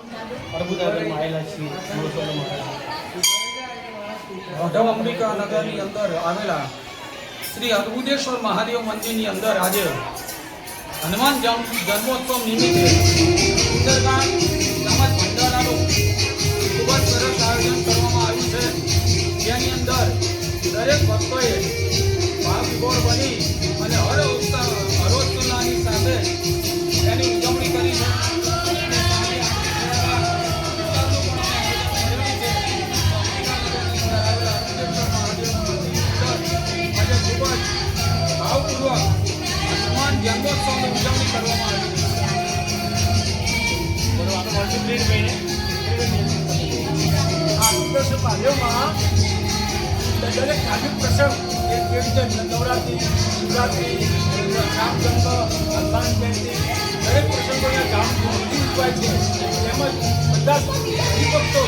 અર્બુદાગરમાં આવેલા છીએ રાધવ અંબિકા નગરની અંદર આવેલા શ્રી અર્બુદેશ્વર મહાદેવ મંદિરની અંદર આજે હનુમાન જન્મોત્સવ નિમિત્તે સુંદરકાંડ તેમજ ભંડારાનું ખૂબ જ સરસ આયોજન કરવામાં આવ્યું છે, જેની અંદર દરેક ભક્તોએ ભાવવિભોર બની અને હરોત્સાહની સાથે તેની ઉજવણી કરી છે. ભાવપૂર્વક હનુમાન જન્મોત્સવની ઉજવણી કરવામાં આવી મહાદેવમાં દરેક ધાર્મિક પ્રસંગ જેવી રીતે નવરાત્રિ, શિવરાત્રિ, રામજન્મ, હનુમાન જયંતિ દરેક પ્રસંગો ધામધૂમથી ઉજવાય છે. તેમજ બધા હરિભક્તો